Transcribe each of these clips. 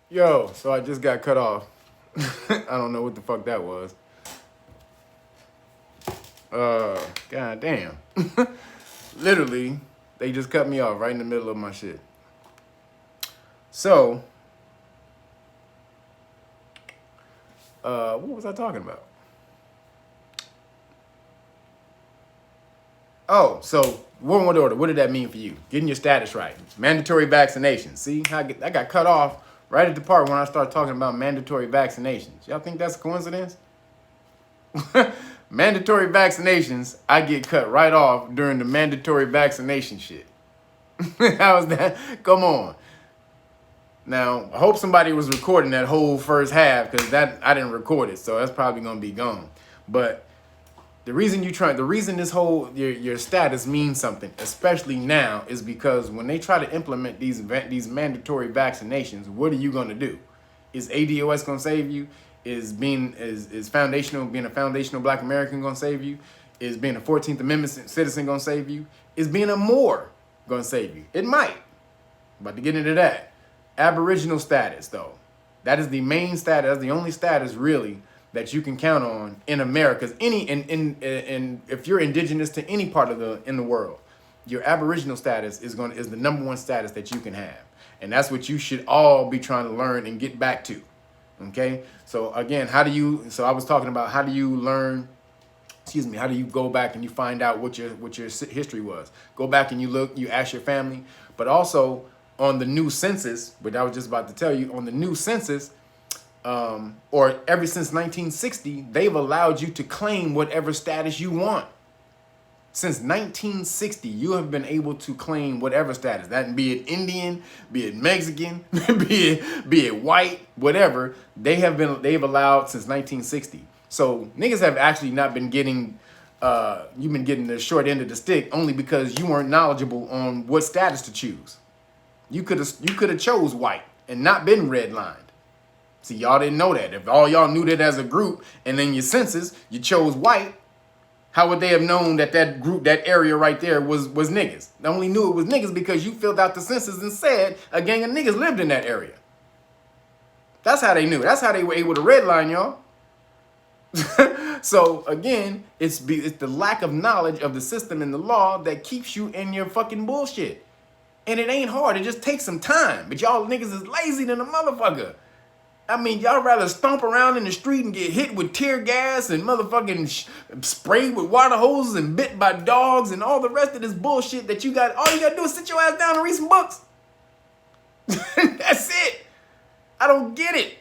Yo, so I just got cut off. I don't know what the fuck that was. God damn. Literally, they just cut me off right in the middle of my shit. So, what was I talking about? Oh, so World Order, what did that mean for you? Getting your status right. Mandatory vaccinations. See, I got cut off right at the part when I started talking about mandatory vaccinations. Y'all think that's a coincidence? Mandatory vaccinations, I get cut right off during the mandatory vaccination shit. How's that? Come on. Now, I hope somebody was recording that whole first half because that I didn't record it, so that's probably gonna be gone. But the reason this whole your status means something, especially now, is because when they try to implement these mandatory vaccinations, what are you gonna do? Is ADOS gonna save you? Is being a foundational Black American gonna save you? Is being a 14th Amendment citizen gonna save you? Is being a MOOR gonna save you? It might. I'm about to get into that. Aboriginal status, though. That is the main status. That's the only status really that you can count on in America. If you're indigenous to any part of the world, your Aboriginal status is the number one status that you can have, and that's what you should all be trying to learn and get back to. Okay, so again, So I was talking about how do you learn? How do you go back and you find out what your history was? Go back and you look, you ask your family, but also on the new census, which I was just about to tell you, on the new census, or ever since 1960, they've allowed you to claim whatever status you want. Since 1960, you have been able to claim whatever status, that be it Indian, be it Mexican, be it white, whatever. They've allowed since 1960. So niggas have actually not been getting, you've been getting the short end of the stick only because you weren't knowledgeable on what status to choose. You could have chose white and not been redlined. See, y'all didn't know that. If all y'all knew that as a group and then your census, you chose white, how would they have known that group, that area right there was niggas? They only knew it was niggas because you filled out the census and said a gang of niggas lived in that area. That's how they knew. That's how they were able to redline y'all. So again, it's the lack of knowledge of the system and the law that keeps you in your fucking bullshit. And it ain't hard. It just takes some time. But y'all niggas is lazy than a motherfucker. I mean, y'all rather stomp around in the street and get hit with tear gas and motherfucking sprayed with water hoses and bit by dogs and all the rest of this bullshit that you got. All you gotta do is sit your ass down and read some books. That's it. I don't get it.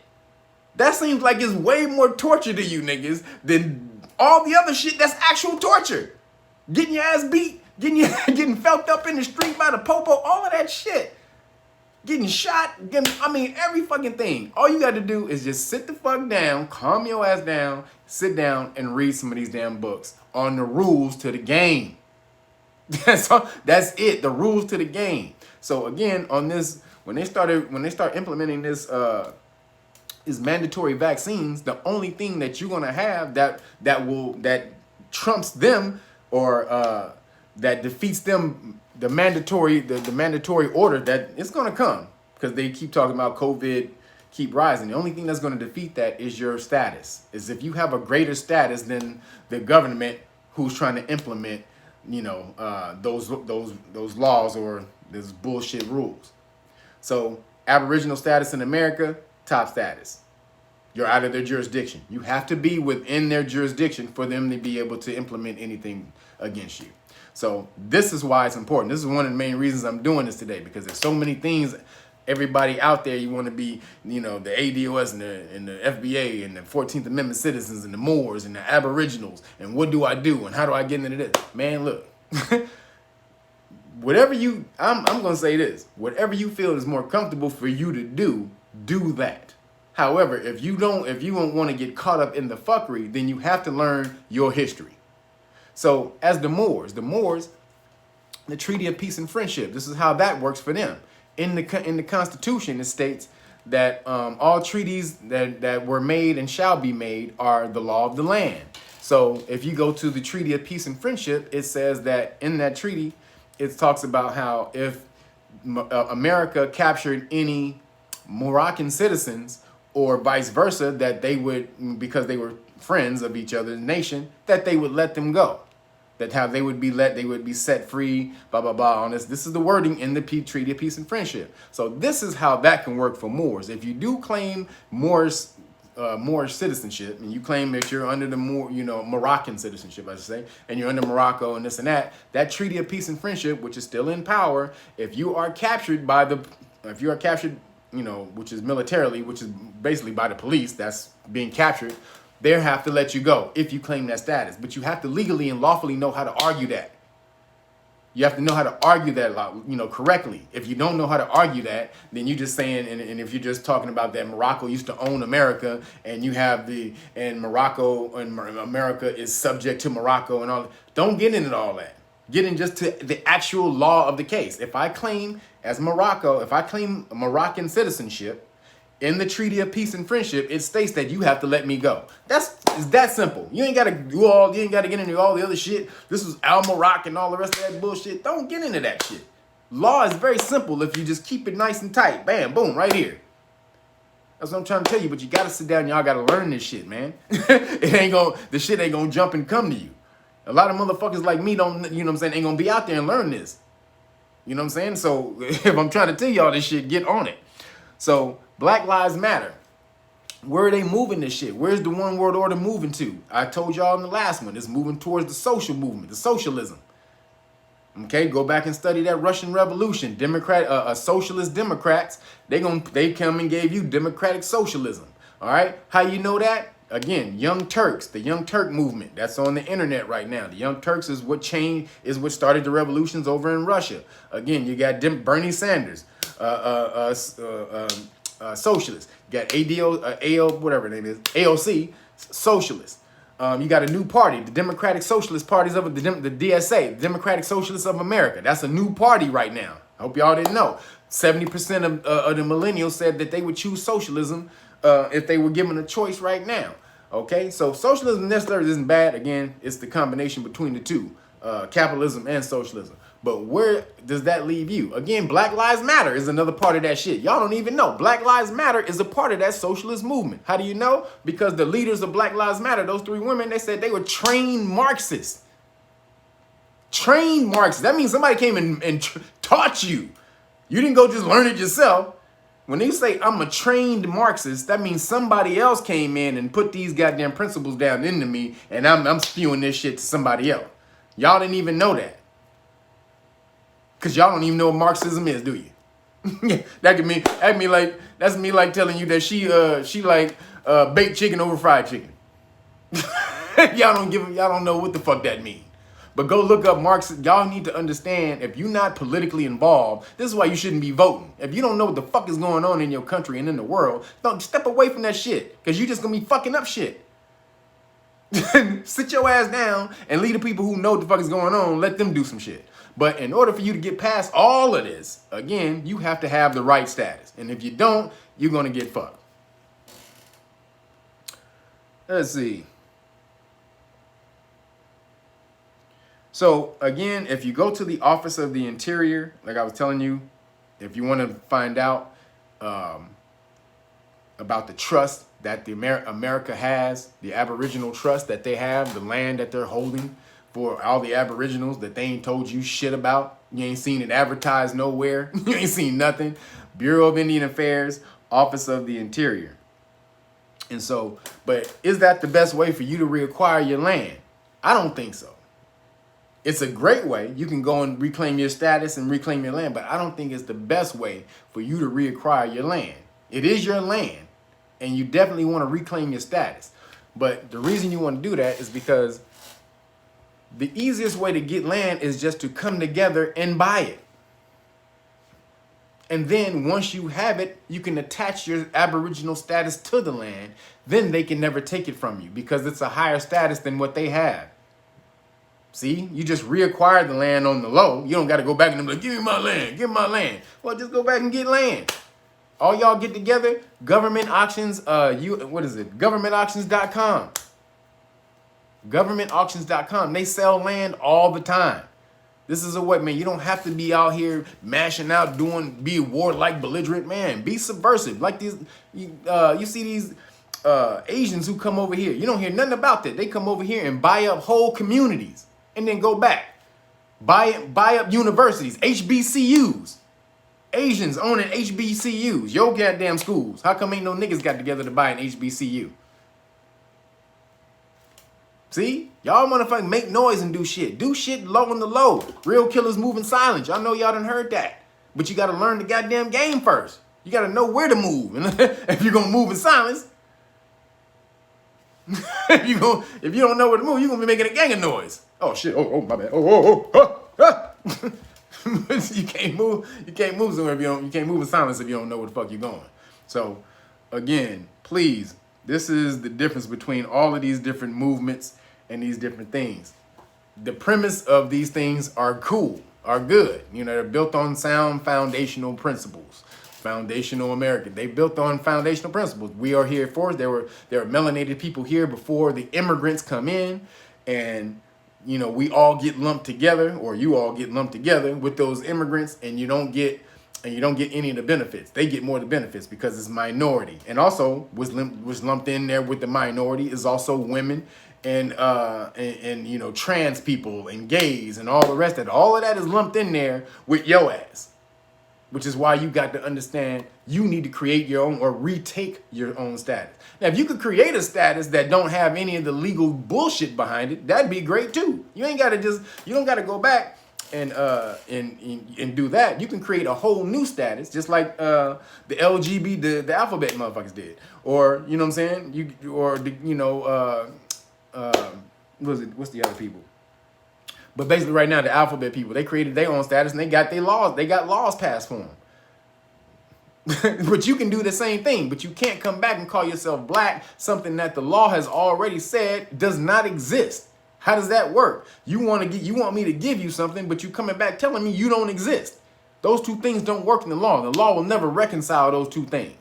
That seems like it's way more torture to you niggas than all the other shit that's actual torture. Getting your ass beat, getting felt up in the street by the popo, all of that shit. Getting shot, every fucking thing. All you got to do is just sit the fuck down, calm your ass down, sit down and read some of these damn books on the rules to the game. That's it, the rules to the game. So again, on this, when they start implementing this mandatory vaccines, the only thing that you're gonna have that trumps them or that defeats them, the mandatory order, that it's gonna come because they keep talking about COVID keep rising. The only thing that's gonna defeat that is your status. Is if you have a greater status than the government who's trying to implement, those laws or those bullshit rules. So Aboriginal status in America, top status. You're out of their jurisdiction. You have to be within their jurisdiction for them to be able to implement anything against you. So this is why it's important. This is one of the main reasons I'm doing this today, because there's so many things. Everybody out there, you want to be, the ADOS and the FBA and the 14th Amendment citizens and the Moors and the Aboriginals. And what do I do? And how do I get into this? Man, look, I'm going to say this. Whatever you feel is more comfortable for you to do that. However, if you don't want to get caught up in the fuckery, then you have to learn your history. So as the Moors, the Treaty of Peace and Friendship, this is how that works for them. In the Constitution, it states that all treaties that were made and shall be made are the law of the land. So if you go to the Treaty of Peace and Friendship, it says that in that treaty, it talks about how if America captured any Moroccan citizens, or vice versa, that they would, because they were friends of each other's nation, that they would let them go. That how they would be set free, blah, blah, blah, on this. This is the wording in the Treaty of Peace and Friendship. So this is how that can work for Moors. If you do claim Moorish citizenship, and you claim that you're under the Moroccan citizenship, I should say, and you're under Morocco and this and that, that Treaty of Peace and Friendship, which is still in power, if you are captured, which is militarily, which is basically by the police, that's being captured, they have to let you go if you claim that status. But you have to legally and lawfully know how to argue that. You have to know how to argue that, correctly. If you don't know how to argue that, then you're just saying, and if you're just talking about that Morocco used to own America, and you have Morocco and America is subject to Morocco and all, don't get into all that. Get in just to the actual law of the case. If I claim Moroccan citizenship, in the Treaty of Peace and Friendship, it states that you have to let me go. It's that simple. You ain't gotta get into all the other shit. This is Al-Morocc and all the rest of that bullshit. Don't get into that shit. Law is very simple if you just keep it nice and tight. Bam, boom, right here. That's what I'm trying to tell you, but you gotta sit down, y'all gotta learn this shit, man. The shit ain't gonna jump and come to you. A lot of motherfuckers like me don't, ain't gonna be out there and learn this. You know what I'm saying? So if I'm trying to tell y'all this shit, get on it. So Black Lives Matter. Where are they moving this shit? Where's the one world order moving to? I told y'all in the last one, it's moving towards the social movement, the socialism. Okay, go back and study that Russian Revolution. Socialist Democrats, they come and gave you democratic socialism. All right, how you know that? Again, Young Turks, the Young Turk movement. That's on the internet right now. The Young Turks is what started the revolutions over in Russia. Again, you got Bernie Sanders, socialist. You got whatever the name is, AOC, socialist. You got a new party, the Democratic Socialist Parties of the DSA, the Democratic Socialists of America. That's a new party right now. I hope y'all didn't know. 70% of the millennials said that they would choose socialism if they were given a choice right now. Okay, so socialism necessarily isn't bad. Again, it's the combination between the two, capitalism and socialism. But where does that leave you? Again, Black Lives Matter is another part of that shit. Y'all don't even know. Black Lives Matter is a part of that socialist movement. How do you know? Because the leaders of Black Lives Matter, those three women, they said they were trained Marxists. Trained Marxists. That means somebody came and taught you. You didn't go just learn it yourself. When they say I'm a trained Marxist, that means somebody else came in and put these goddamn principles down into me, and I'm spewing this shit to somebody else. Y'all didn't even know that. Because y'all don't even know what Marxism is, do you? That's me like telling you that she like baked chicken over fried chicken. Y'all don't know what the fuck that means. But go look up Marxism. Y'all need to understand, if you're not politically involved, this is why you shouldn't be voting. If you don't know what the fuck is going on in your country and in the world, don't step away from that shit. Because you're just gonna be fucking up shit. Sit your ass down and leave the people who know what the fuck is going on, let them do some shit. But in order for you to get past all of this, again, you have to have the right status. And if you don't, you're going to get fucked. Let's see. So, again, if you go to the Office of the Interior, like I was telling you, if you want to find out about the trust that the America has, the Aboriginal trust that they have, the land that they're holding, for all the Aboriginals that they ain't told you shit about. You ain't seen it advertised nowhere. You ain't seen nothing. Bureau of Indian Affairs, Office of the Interior. And so, but is that the best way for you to reacquire your land? I don't think so. It's a great way. You can go and reclaim your status and reclaim your land, but I don't think it's the best way for you to reacquire your land. It is your land, and you definitely want to reclaim your status. But the reason you want to do that is because the easiest way to get land is just to come together and buy it. And then once you have it, you can attach your Aboriginal status to the land. Then they can never take it from you because it's a higher status than what they have. See, you just reacquired the land on the low. You don't got to go back and be like, give me my land, give me my land. Well, just go back and get land. All y'all get together, government auctions, governmentauctions.com. Governmentauctions.com. They sell land all the time. This is a what, man? You don't have to be out here mashing out, be a warlike, belligerent man. Be subversive. Like these, you see these Asians who come over here. You don't hear nothing about that. They come over here and buy up whole communities and then go back. Buy up universities, HBCUs. Asians owning HBCUs, your goddamn schools. How come ain't no niggas got together to buy an HBCU? See? Y'all motherfucking make noise and do shit. Do shit low on the low. Real killers move in silence. Y'all know y'all done heard that. But you got to learn the goddamn game first. You got to know where to move. And if you're going to move in silence, if you don't know where to move, you're going to be making a gang of noise. Oh, shit. Oh, my bad. You can't move somewhere if you can't move in silence if you don't know where the fuck you're going. So, again, please, this is the difference between all of these different movements and these different things. The premise of these things are cool, are good. You know, they're built on sound foundational principles. Foundational American. They built on foundational principles. We are here for it. There were melanated people here before the immigrants come in, and you know, we all get lumped together, or you all get lumped together with those immigrants, and you don't get any of the benefits. They get more of the benefits because it's minority. And also was lumped in there with the minority is also women and you know, trans people and gays and all the rest of it. All of that is lumped in there with your ass. Which is why you got to understand you need to create your own or retake your own status. Now, if you could create a status that don't have any of the legal bullshit behind it, that'd be great too. You ain't got to you don't got to go back and do that. You can create a whole new status, just like the LGBT, the alphabet motherfuckers did, or you know what I'm saying? What's the other people? But basically right now, the alphabet people, they created their own status and they got their laws. They got laws passed for them. But you can do the same thing, but you can't come back and call yourself black, something that the law has already said does not exist. How does that work? You want me to give you something, but you coming back telling me you don't exist. Those two things don't work in the law. The law will never reconcile those two things.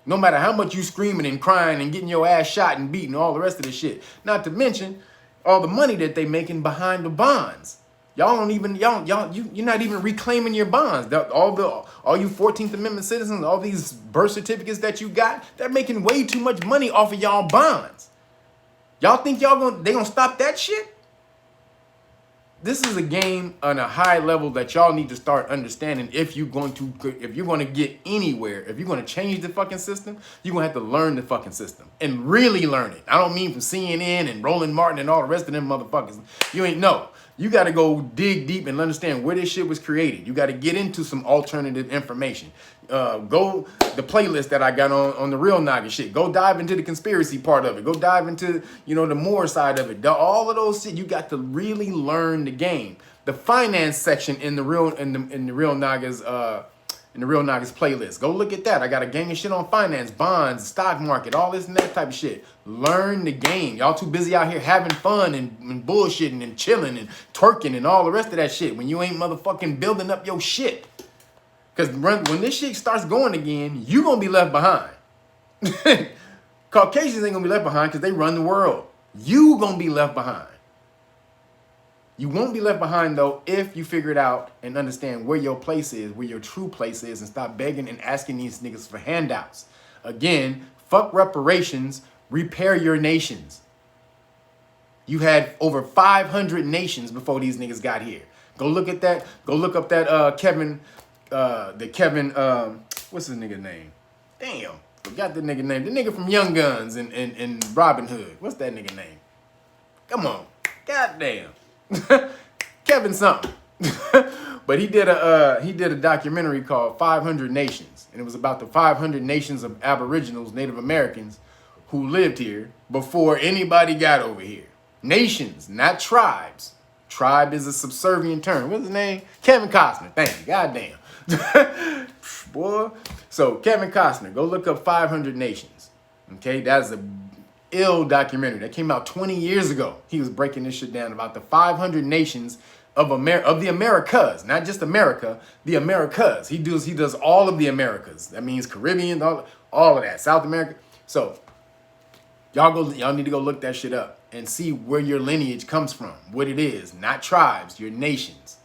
No matter how much you screaming and crying and getting your ass shot and beaten, all the rest of the shit. Not to mention all the money that they making behind the bonds. You're not even reclaiming your bonds. All you 14th Amendment citizens, all these birth certificates that you got, they're making way too much money off of y'all bonds. Y'all think they gonna stop that shit? This is a game on a high level that y'all need to start understanding if you're going to get anywhere. If you're going to change the fucking system, you're going to have to learn the fucking system and really learn it. I don't mean from CNN and Roland Martin and all the rest of them motherfuckers. You got to go dig deep and understand where this shit was created. You got to get into some alternative information. Go the playlist that I got on the Reelnagas shit. Go dive into the conspiracy part of it. Go dive into, the MOOR side of it. All of those shit, you got to really learn the game. The finance section in the Reelnagas playlist. Go look at that. I got a gang of shit on finance, bonds, stock market, all this and that type of shit. Learn the game. Y'all too busy out here having fun and bullshitting and chilling and twerking and all the rest of that shit when you ain't motherfucking building up your shit. Because when this shit starts going again, you going to be left behind. Caucasians ain't going to be left behind because they run the world. You going to be left behind. You won't be left behind, though, if you figure it out and understand where your place is, where your true place is, and stop begging and asking these niggas for handouts. Again, fuck reparations, repair your nations. You had over 500 nations before these niggas got here. Go look at that. Go look up that Kevin, what's his nigga name? Damn, forgot the nigga name. The nigga from Young Guns and Robin Hood. What's that nigga name? Come on. Goddamn. Kevin something. But he did a documentary called 500 Nations, and it was about the 500 nations of Aboriginals, Native Americans, who lived here before anybody got over here. Nations, not tribes. Tribe is a subservient term. What's his name? Kevin Costner. Thank you. Goddamn. Boy. So Kevin Costner, go look up 500 Nations. Okay, that's a ill documentary that came out 20 years ago. He was breaking this shit down about the 500 nations of the Americas, not just America, the Americas. He does all of the Americas. That means Caribbean, all of that, South America. So y'all need to go look that shit up and see where your lineage comes from, what it is, not tribes, your nations.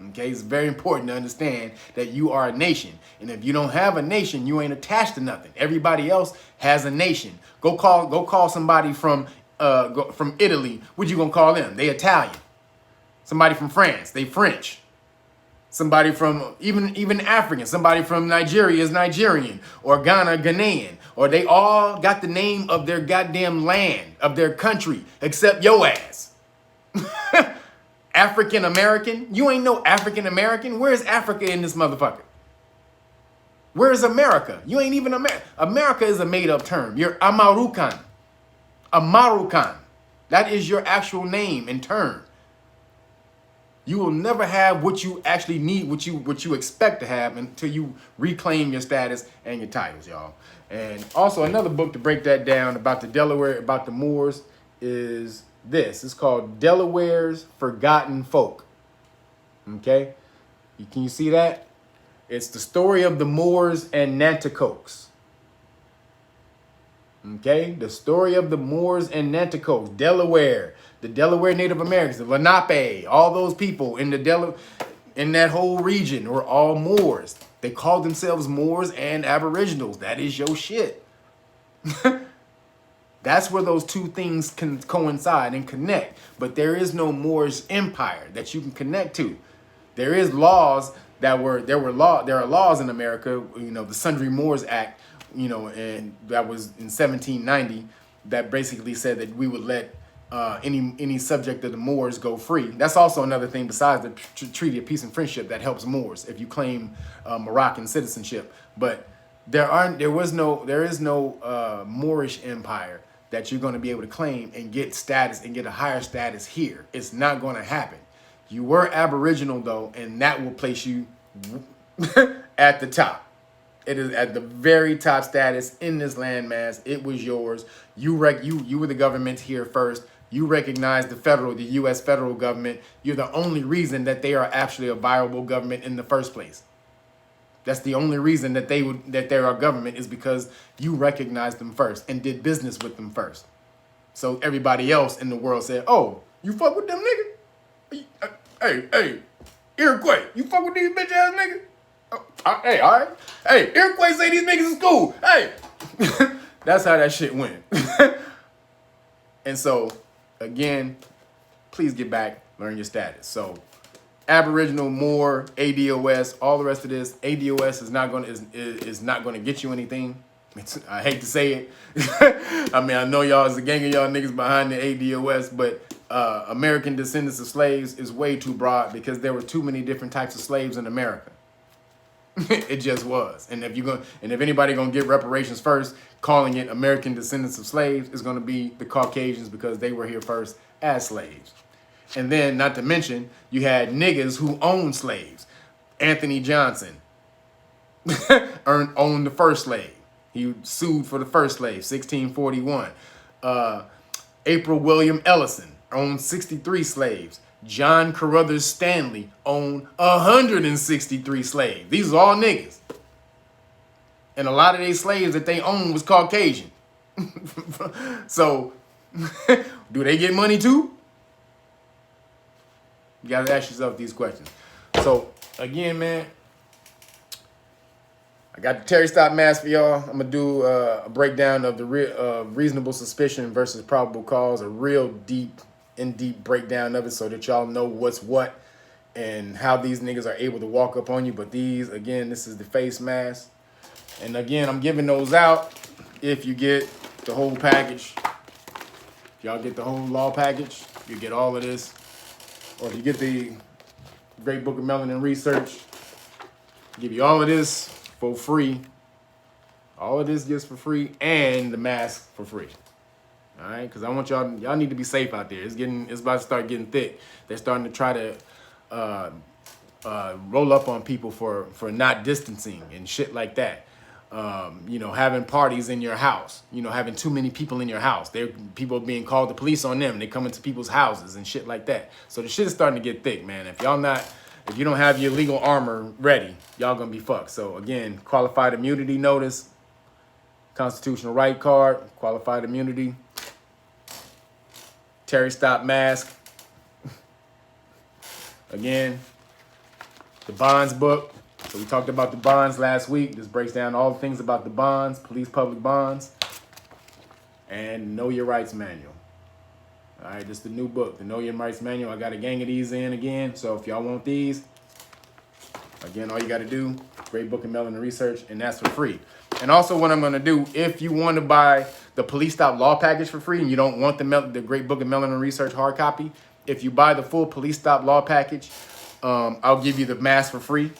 Okay, it's very important to understand that you are a nation. And if you don't have a nation, you ain't attached to nothing. Everybody else has a nation. Go call somebody from Italy. What you gonna call them? They Italian. Somebody from France, they French. Somebody from even African, somebody from Nigeria is Nigerian, or Ghana, Ghanaian, or they all got the name of their goddamn land, of their country, except your ass. African American? You ain't no African American. Where's Africa in this motherfucker? Where's America? You ain't even America. America is a made up term. You're Amarukan. Amarukan. That is your actual name and term. You will never have what you actually need, what you expect to have until you reclaim your status and your titles, y'all. And also another book to break that down about the Delaware, about the Moors is this. It's called Delaware's Forgotten Folk. Okay? Can you see that? It's the story of the Moors and Nanticokes. Okay? The story of the Moors and Nanticokes. Delaware. The Delaware Native Americans, the Lenape, all those people in that whole region were all Moors. They called themselves Moors and Aboriginals. That is your shit. That's where those two things can coincide and connect. But there is no Moorish empire that you can connect to. There is laws there are laws in America, the Sundry Moors Act, and that was in 1790, that basically said that we would let any subject of the Moors go free. That's also another thing besides the Treaty of Peace and Friendship that helps Moors if you claim Moroccan citizenship. But there is no Moorish empire that you're going to be able to claim and get status and get a higher status here. It's not going to happen. You were Aboriginal though, and that will place you at the top. It is at the very top status in this landmass. It was yours. You were the government here first. You recognize the U.S. federal government. You're the only reason that they are actually a viable government in the first place. That's the only reason that they're our government, is because you recognized them first and did business with them first. So everybody else in the world said, "Oh, you fuck with them niggas? Hey, Iroquois, you fuck with these bitch ass niggas? Hey, all right. Hey, Iroquois say these niggas is cool. Hey." That's how that shit went. And so, again, please get back, learn your status. So, Aboriginal, Moor, ADOS, all the rest of this. ADOS is not gonna get you anything. I hate to say it. I mean, I know y'all is a gang of y'all niggas behind the ADOS, but American descendants of slaves is way too broad because there were too many different types of slaves in America. It just was. And if anybody gonna get reparations first, calling it American descendants of slaves, is gonna be the Caucasians, because they were here first as slaves. And then, not to mention, you had niggas who owned slaves. Anthony Johnson owned the first slave. He sued for the first slave, 1641. April William Ellison owned 63 slaves. John Carruthers Stanley owned 163 slaves. These are all niggas. And a lot of these slaves that they owned was Caucasian. So, do they get money too? You gotta ask yourself these questions. So, again, man, I got the Terry Stop mask for y'all. I'm gonna do a breakdown of the reasonable suspicion versus probable cause, a real in-deep breakdown of it, so that y'all know what's what and how these niggas are able to walk up on you. But these, again, this is the face mask. And again, I'm giving those out if you get the whole package. If y'all get the whole law package, you get all of this. Or if you get the Great Book of Melanin Research, give you all of this for free. All of this just for free, and the mask for free. All right, because I want y'all need to be safe out there. It's about to start getting thick. They're starting to try to roll up on people for not distancing and shit like that. Having parties in your house, having too many people in your house. People being called the police on them. They come into people's houses and shit like that. So the shit is starting to get thick, man. If you don't have your legal armor ready, y'all gonna be fucked. So again, qualified immunity notice, constitutional right card, qualified immunity, Terry Stop mask. Again, the bonds book. So we talked about the bonds last week. This breaks down all the things about the bonds, police public bonds, and Know Your Rights manual. All right, this is the new book, the Know Your Rights manual. I got a gang of these in again. So if y'all want these, again, all you got to do, Great Book of Melanin Research, and that's for free. And also what I'm going to do, if you want to buy the Police Stop Law package for free and you don't want the Great Book of Melanin Research hard copy, if you buy the full Police Stop Law package, I'll give you the mask for free.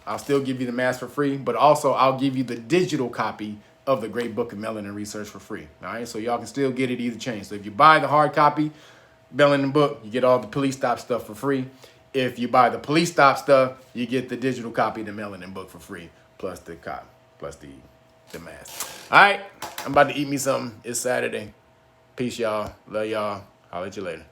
I'll still give you the mask for free, but also I'll give you the digital copy of the Great Book of Melanin Research for free. All right, so y'all can still get it either change. So if you buy the hard copy, Melanin book, you get all the Police Stop stuff for free. If you buy the Police Stop stuff, you get the digital copy of the Melanin book for free, plus the mask. All right, I'm about to eat me something. It's Saturday. Peace, y'all. Love y'all. I'll let you later.